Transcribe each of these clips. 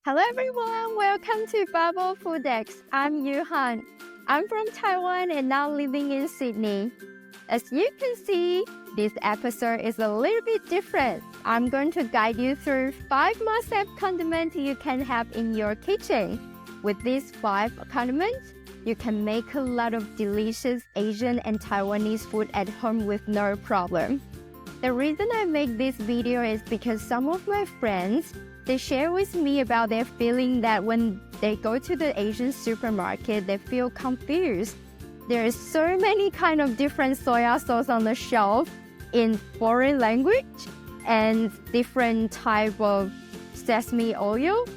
Hello everyone, welcome to Bubble Food X. I'm Yuhan. I'm from Taiwan and now living in Sydney. As you can see, this episode is a little bit different. I'm going to guide you through 5 must-have condiments you can have in your kitchen. With these 5 condiments, you can make a lot of delicious Asian and Taiwanese food at home with no problem. The reason I make this video is because some of my friends, they share with me about their feeling that when they go to the Asian supermarket, they feel confused. There is so many kind of different soya sauce on the shelf in foreign language and different type of sesame oil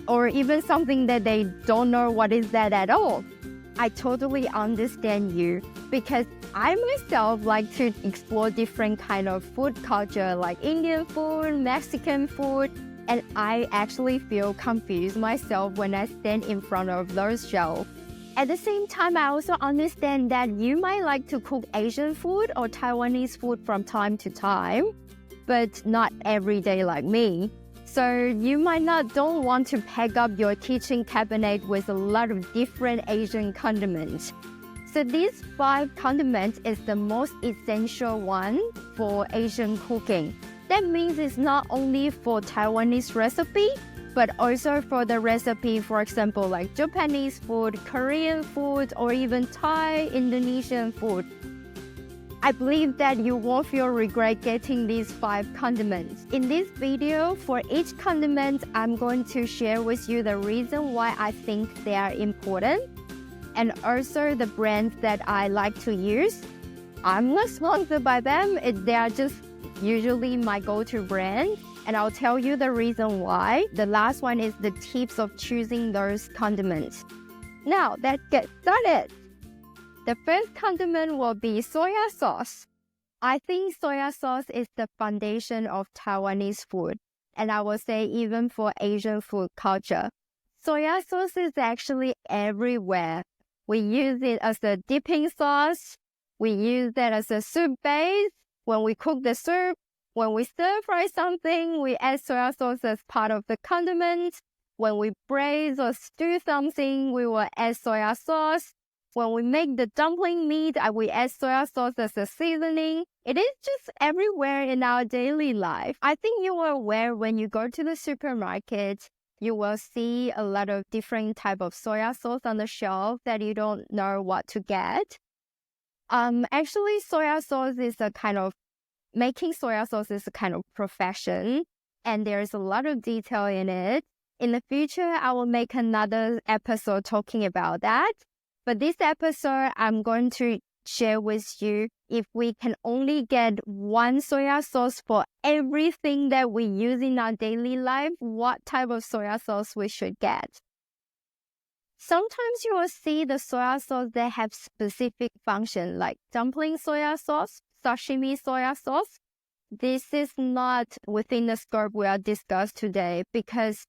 or even something that they don't know what is that at all. I totally understand you because I myself like to explore different kind of food culture like Indian food, Mexican food, and I actually feel confused myself when I stand in front of those shelves. At the same time, I also understand that you might like to cook Asian food or Taiwanese food from time to time, but not every day like me. So you might don't want to pack up your kitchen cabinet with a lot of different Asian condiments. So these 5 condiments is the most essential one for Asian cooking. That means it's not only for Taiwanese recipe, but also for the recipe, for example, like Japanese food, Korean food, or even Thai, Indonesian food. I believe that you won't feel regret getting these 5 condiments. In this video, for each condiment, I'm going to share with you the reason why I think they are important and also the brands that I like to use. I'm not sponsored by them. They are just usually my go-to brand, and I'll tell you the reason why. The last one is the tips of choosing those condiments. Now, let's get started. The first condiment will be soya sauce. I think soya sauce is the foundation of Taiwanese food, and I will say even for Asian food culture. Soya sauce is actually everywhere. We use it as a dipping sauce. We use that as a soup base. When we cook the soup, when we stir fry something, we add soya sauce as part of the condiment. When we braise or stew something, we will add soya sauce. When we make the dumpling meat, we add soya sauce as a seasoning. It is just everywhere in our daily life. I think you are aware when you go to the supermarket, you will see a lot of different type of soya sauce on the shelf that you don't know what to get. Actually, making soya sauce is a kind of profession, and there's a lot of detail in it. In the future, I will make another episode talking about that. But this episode, I'm going to share with you if we can only get one soya sauce for everything that we use in our daily life, what type of soya sauce we should get. Sometimes you will see the soya sauce that have specific function like dumpling soya sauce, sashimi soya sauce. This is not within the scope we are discussed today because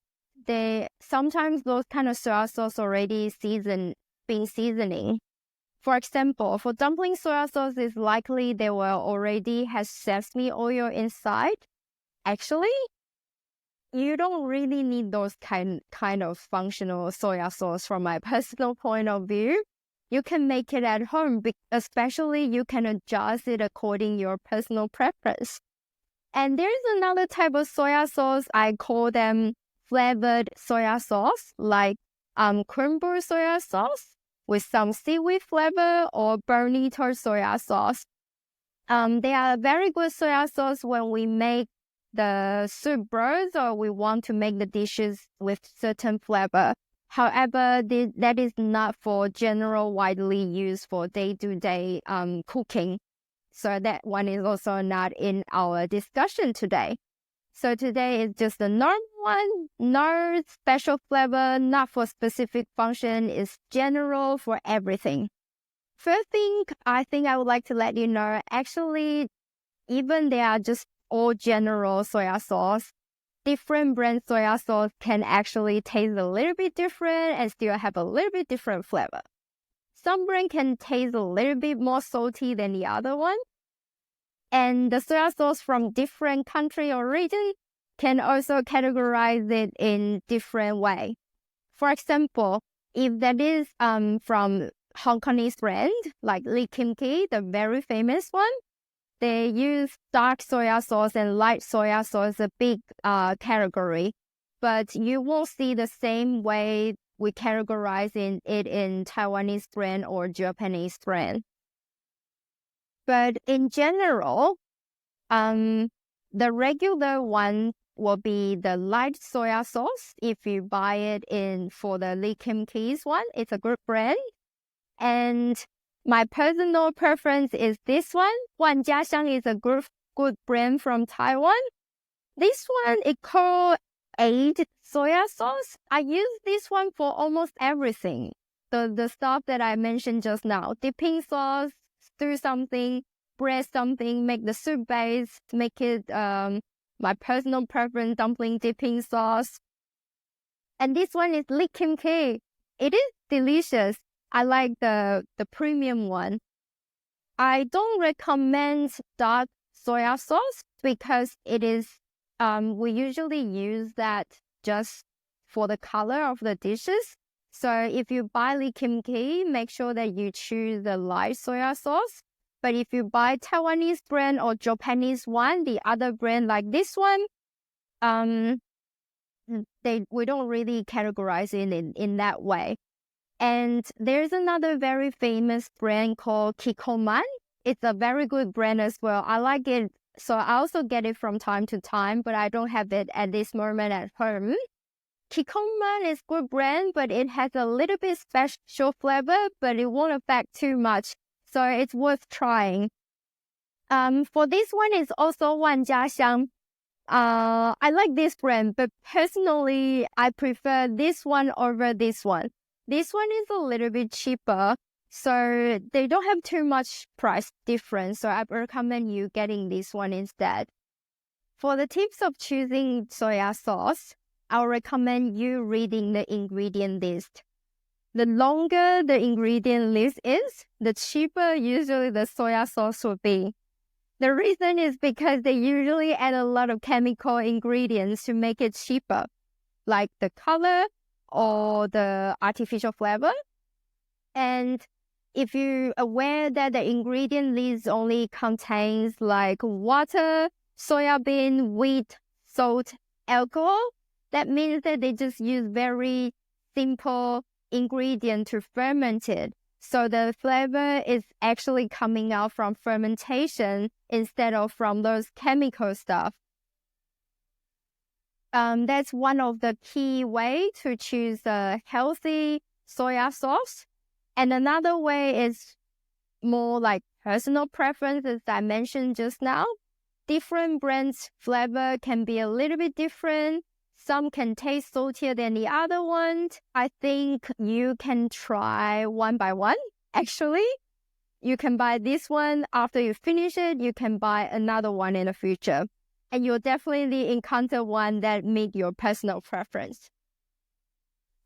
sometimes those kind of soya sauce already been seasoning. For example, for dumpling soya sauce, it's likely they will already have sesame oil inside. Actually, you don't really need those kind of functional soya sauce from my personal point of view. You can make it at home, especially you can adjust it according to your personal preference. And there's another type of soya sauce, I call them flavored soya sauce, like crumble soya sauce with some seaweed flavor or bonito soya sauce. They are very good soya sauce when we make the soup broths or we want to make the dishes with certain flavor. However, that is not for general widely used for day-to-day cooking. So that one is also not in our discussion today. So today is just a normal one, no special flavor, not for specific function, is general for everything. First thing I think I would like to let you know, actually, even they are just all general soya sauce, different brand soya sauce can actually taste a little bit different and still have a little bit different flavor. Some brand can taste a little bit more salty than the other one. And the soya sauce from different country or region can also categorize it in different way. For example, if that is from Hong Kongese brand, like Lee Kim Ki, the very famous one, they use dark soya sauce and light soya sauce, a big category. But you won't see the same way we categorize it in Taiwanese brand or Japanese brand. But in general, the regular one will be the light soya sauce. If you buy it for the Lee Kim Ki's one, it's a good brand. And my personal preference is this one. Wanjiaxiang is a good brand from Taiwan. This one is called aged soya sauce. I use this one for almost everything. The stuff that I mentioned just now. Dipping sauce, stir something, bread something, make the soup base, make it my personal preference, dumpling dipping sauce. And this one is Lee Kim Ki. It is delicious. I like the premium one. I don't recommend dark soya sauce because it is we usually use that just for the color of the dishes. So if you buy Lee Kim Ki, make sure that you choose the light soya sauce. But if you buy Taiwanese brand or Japanese one, the other brand like this one, we don't really categorize it in that way. And there's another very famous brand called Kikkoman. It's a very good brand as well. I like it. So I also get it from time to time, but I don't have it at this moment at home. Kikkoman is good brand, but it has a little bit special flavor, but it won't affect too much. So it's worth trying. For this one, it's also Wanjiaxiang. I like this brand, but personally, I prefer this one over this one. This one is a little bit cheaper, so they don't have too much price difference. So I recommend you getting this one instead. For the tips of choosing soya sauce, I'll recommend you reading the ingredient list. The longer the ingredient list is, the cheaper usually the soya sauce will be. The reason is because they usually add a lot of chemical ingredients to make it cheaper, like the color or the artificial flavor. And if you're aware that the ingredient list only contains like water, soya bean, wheat, salt, alcohol, that means that they just use very simple ingredient to ferment it. So the flavor is actually coming out from fermentation instead of from those chemical stuff. That's one of the key way to choose a healthy soya sauce. And another way is more like personal preference, as I mentioned just now. Different brands' flavor can be a little bit different. Some can taste saltier than the other ones. I think you can try one by one. Actually, you can buy this one. After you finish it, you can buy another one in the future. And you'll definitely encounter one that meet your personal preference.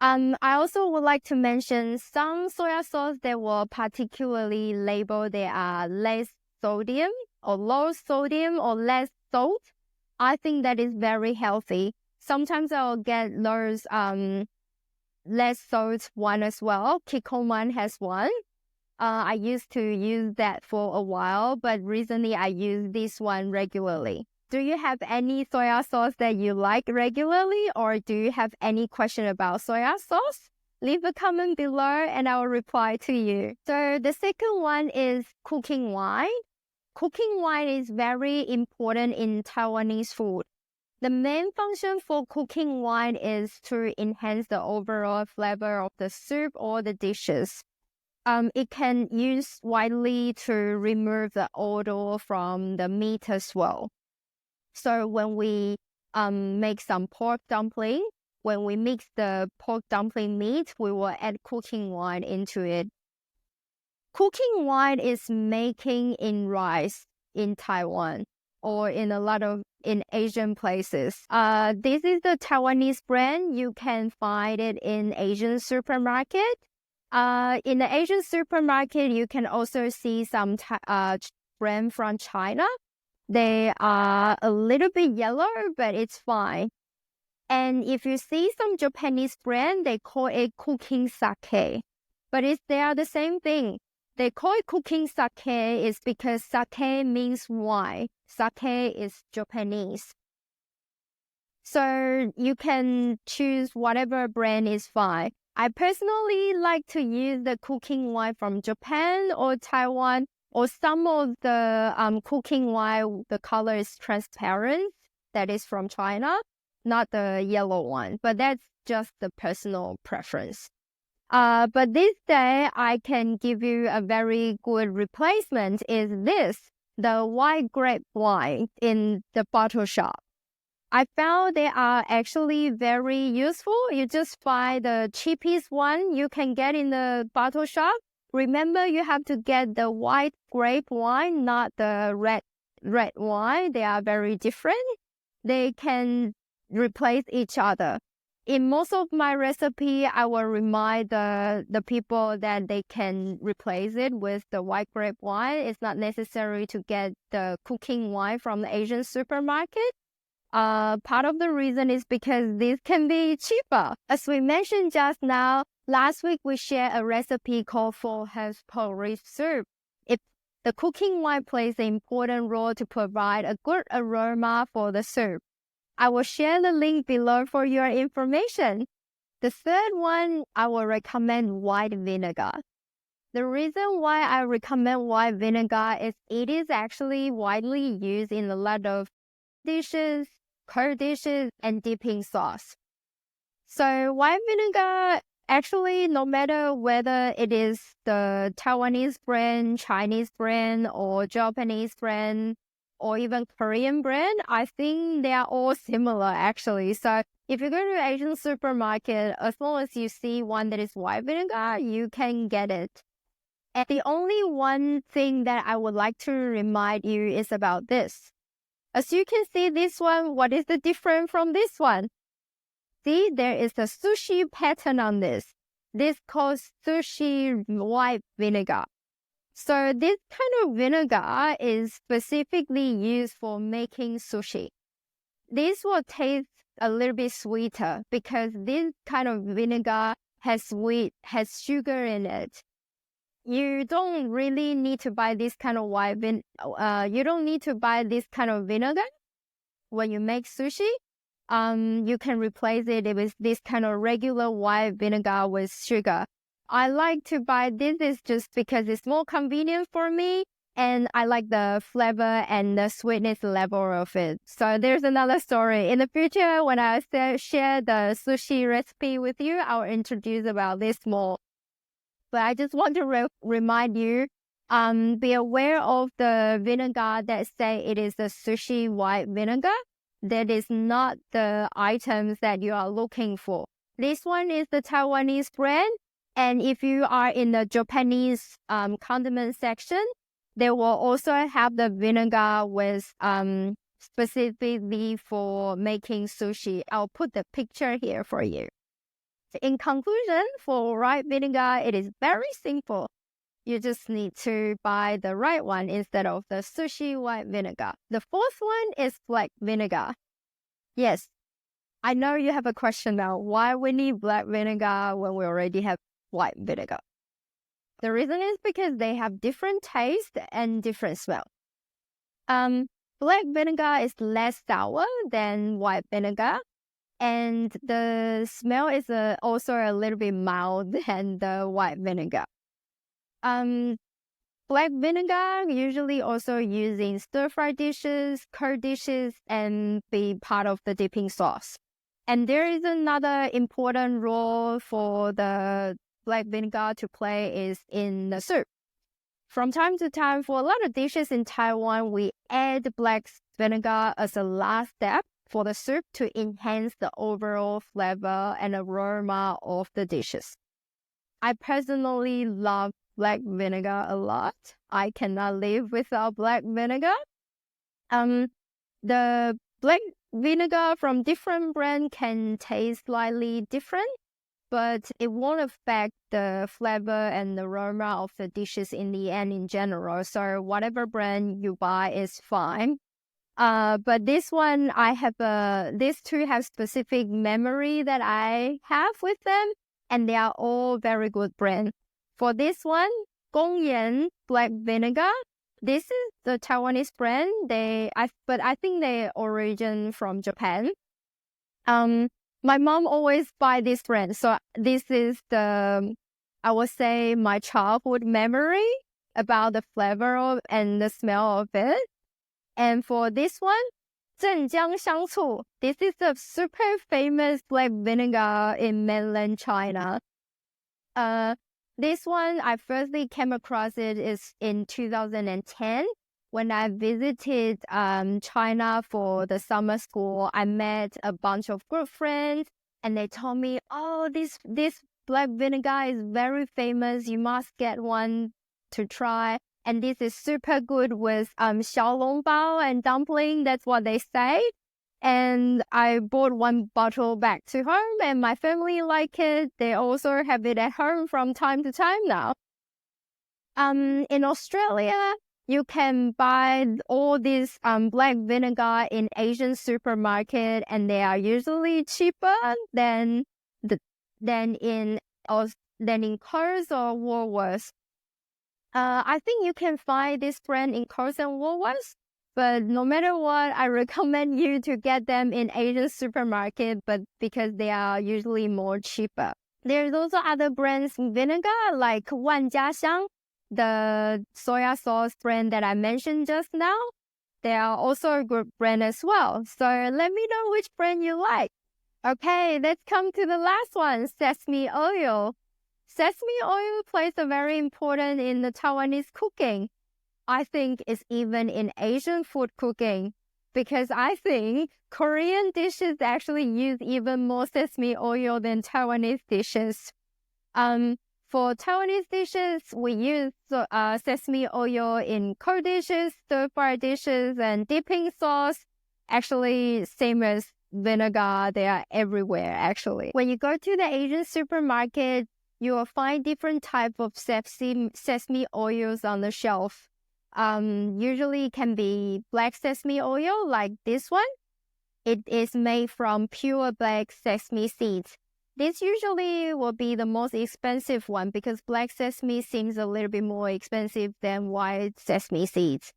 I also would like to mention some soya sauce that will particularly label they are less sodium or low sodium or less salt. I think that is very healthy. Sometimes I'll get those less salt one as well. Kikkoman has one. I used to use that for a while, but recently I use this one regularly. Do you have any soya sauce that you like regularly, or do you have any question about soya sauce? Leave a comment below and I will reply to you. So the second one is cooking wine. Cooking wine is very important in Taiwanese food. The main function for cooking wine is to enhance the overall flavor of the soup or the dishes. It can use widely to remove the odor from the meat as well. So when we make some pork dumpling, when we mix the pork dumpling meat, we will add cooking wine into it. Cooking wine is making in rice in Taiwan or in a lot of in Asian places. This is the Taiwanese brand. You can find it in Asian supermarket. In the Asian supermarket, you can also see some brand from China. They are a little bit yellow, but it's fine. And if you see some Japanese brand, they call it cooking sake. But they are the same thing. They call it cooking sake is because sake means wine. Sake is Japanese. So you can choose whatever brand is fine. I personally like to use the cooking wine from Japan or Taiwan, or some of the cooking wine, the color is transparent. That is from China, not the yellow one. But that's just the personal preference. But this day, I can give you a very good replacement is this, the white grape wine in the bottle shop. I found they are actually very useful. You just buy the cheapest one you can get in the bottle shop. Remember, you have to get the white grape wine, not the red wine. They are very different. They can replace each other. In most of my recipe, I will remind the people that they can replace it with the white grape wine. It's not necessary to get the cooking wine from the Asian supermarket. Part of the reason is because this can be cheaper. As we mentioned just now, last week we shared a recipe called for porridge soup. The cooking wine plays an important role to provide a good aroma for the soup. I will share the link below for your information. The third one, I will recommend white vinegar. The reason why I recommend white vinegar is it is actually widely used in a lot of dishes, curd dishes, and dipping sauce. So white vinegar, actually, no matter whether it is the Taiwanese brand, Chinese brand, or Japanese brand, or even Korean brand, I think they are all similar actually. So if you go to an Asian supermarket, as long as you see one that is white vinegar, you can get it. And the only one thing that I would like to remind you is about this. As you can see this one, what is the difference from this one? See, there is a sushi pattern on this. This called sushi white vinegar. So this kind of vinegar is specifically used for making sushi. This will taste a little bit sweeter because this kind of vinegar has sugar in it. You don't really need to buy this kind of you don't need to buy this kind of vinegar when you make sushi. You can replace it with this kind of regular white vinegar with sugar. I like to buy this is just because it's more convenient for me, and I like the flavor and the sweetness level of it. So there's another story. In the future, when I share the sushi recipe with you, I'll introduce about this more. But I just want to remind you, be aware of the vinegar that say it is the sushi white vinegar. That is not the items that you are looking for. This one is the Taiwanese brand. And if you are in the Japanese condiment section, they will also have the vinegar with specifically for making sushi. I'll put the picture here for you. In conclusion, for white vinegar, it is very simple. You just need to buy the right one instead of the sushi white vinegar. The fourth one is black vinegar. Yes, I know you have a question now. Why we need black vinegar when we already have white vinegar? The reason is because they have different taste and different smell. Black vinegar is less sour than white vinegar, and the smell is also a little bit mild than the white vinegar. Black vinegar usually also used in stir-fry dishes, curd dishes, and be part of the dipping sauce. And there is another important role for the black vinegar to play is in the soup. From time to time, for a lot of dishes in Taiwan, we add black vinegar as a last step for the soup to enhance the overall flavor and aroma of the dishes. I personally love black vinegar a lot. I cannot live without black vinegar. The black vinegar from different brands can taste slightly different, but it won't affect the flavor and the aroma of the dishes in the end in general. So whatever brand you buy is fine. But this one, these two have specific memory that I have with them, and they are all very good brand. For this one, Gongyan Black Vinegar, this is the Taiwanese brand. But I think they origin from Japan. My mom always buy this brand, so this is I would say my childhood memory about the flavor and the smell of it. And for this one, 镇江香醋. This is a super famous black vinegar in mainland China. This one, I firstly came across it is in 2010 when I visited China for the summer school. I met a bunch of good friends, and they told me, "Oh, this black vinegar is very famous. You must get one to try." And this is super good with xiaolongbao and dumpling. That's what they say. And I bought one bottle back to home, and my family like it. They also have it at home from time to time now. In Australia, you can buy all this black vinegar in Asian supermarket, and they are usually cheaper than in Coles or Woolworths. I think you can find this brand in Coles and Woolworths, but no matter what, I recommend you to get them in Asian supermarket, but because they are usually more cheaper. There's also other brands in vinegar like Wanjiaxiang, the soya sauce brand that I mentioned just now. They are also a good brand as well. So let me know which brand you like. Okay, let's come to the last one, sesame oil. Sesame oil plays a very important in the Taiwanese cooking. I think it's even in Asian food cooking, because I think Korean dishes actually use even more sesame oil than Taiwanese dishes. For Taiwanese dishes, we use sesame oil in cold dishes, stir-fry dishes, and dipping sauce. Actually, same as vinegar, they are everywhere, actually. When you go to the Asian supermarket, you will find different type of sesame oils on the shelf. Usually can be black sesame oil, like this one. It is made from pure black sesame seeds. This usually will be the most expensive one because black sesame seems a little bit more expensive than white sesame seeds.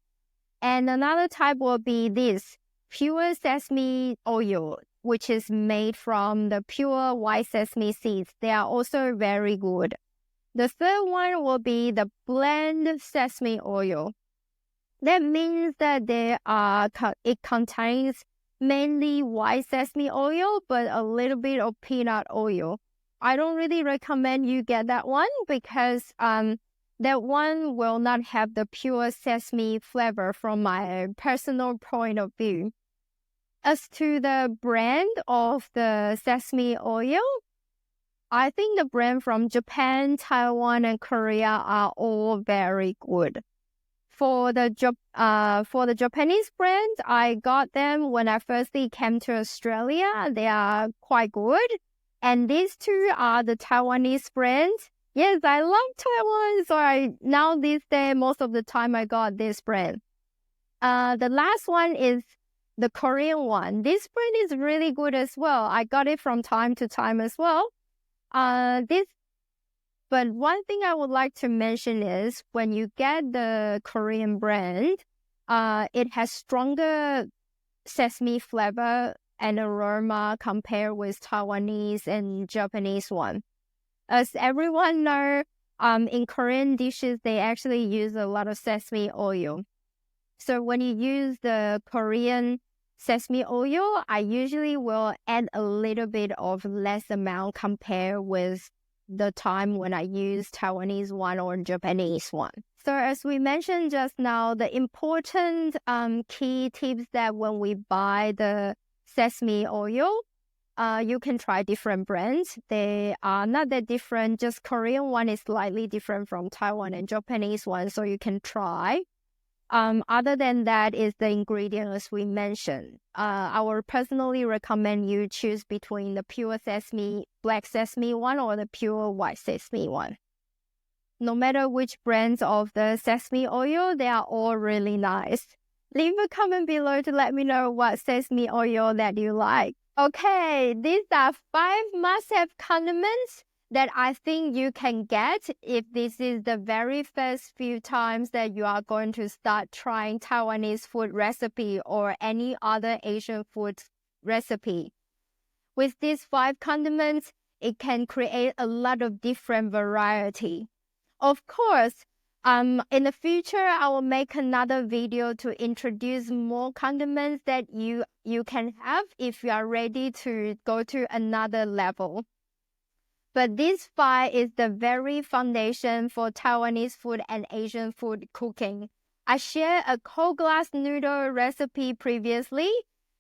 And another type will be this, pure sesame oil, which is made from the pure white sesame seeds. They are also very good. The third one will be the blend sesame oil. That means that it contains mainly white sesame oil, but a little bit of peanut oil. I don't really recommend you get that one because that one will not have the pure sesame flavor from my personal point of view. As to the brand of the sesame oil, I think the brand from Japan, Taiwan, and Korea are all very good. For the Japanese brand, I got them when I firstly came to Australia. They are quite good. And these two are the Taiwanese brands. Yes, I love Taiwan. So now these days, most of the time I got this brand. The last one is the Korean one. This brand is really good as well. I got it from time to time as well. But one thing I would like to mention is when you get the Korean brand, it has stronger sesame flavor and aroma compared with Taiwanese and Japanese one. As everyone knows, in Korean dishes, they actually use a lot of sesame oil. So when you use the Korean sesame oil, I usually will add a little bit of less amount compared with the time when I use Taiwanese one or Japanese one. So as we mentioned just now, the important key tips that when we buy the sesame oil, you can try different brands. They are not that different. Just Korean one is slightly different from Taiwan and Japanese one, so you can try. Other than that is the ingredients we mentioned. I would personally recommend you choose between the pure sesame, black sesame one or the pure white sesame one. No matter which brands of the sesame oil, they are all really nice. Leave a comment below to let me know what sesame oil that you like. Okay, these are 5 must-have condiments that I think you can get if this is the very first few times that you are going to start trying Taiwanese food recipe or any other Asian food recipe. With these 5 condiments, it can create a lot of different variety. Of course, in the future, I will make another video to introduce more condiments that you can have if you are ready to go to another level. But this 5 is the very foundation for Taiwanese food and Asian food cooking. I shared a cold glass noodle recipe previously.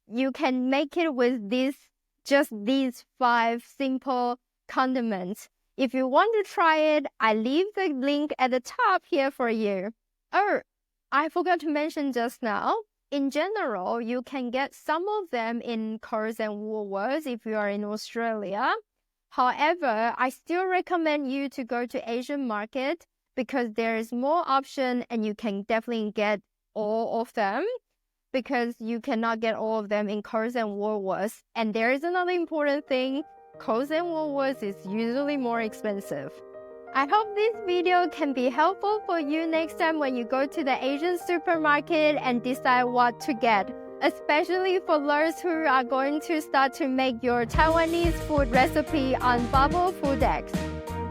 You can make it with just these 5 simple condiments. If you want to try it, I leave the link at the top here for you. Oh, I forgot to mention just now. In general, you can get some of them in Coles and Woolworths if you are in Australia. However, I still recommend you to go to Asian market because there is more option and you can definitely get all of them because you cannot get all of them in Coles and Woolworths. And there is another important thing, Coles and Woolworths is usually more expensive. I hope this video can be helpful for you next time when you go to the Asian supermarket and decide what to get, especially for those who are going to start to make your Taiwanese food recipe on Bubble Foodex.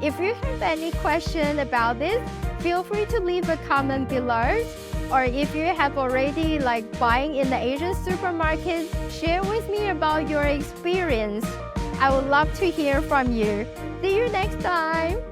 If you have any question about this, feel free to leave a comment below. Or if you have already buying in the Asian supermarket, share with me about your experience. I would love to hear from you. See you next time!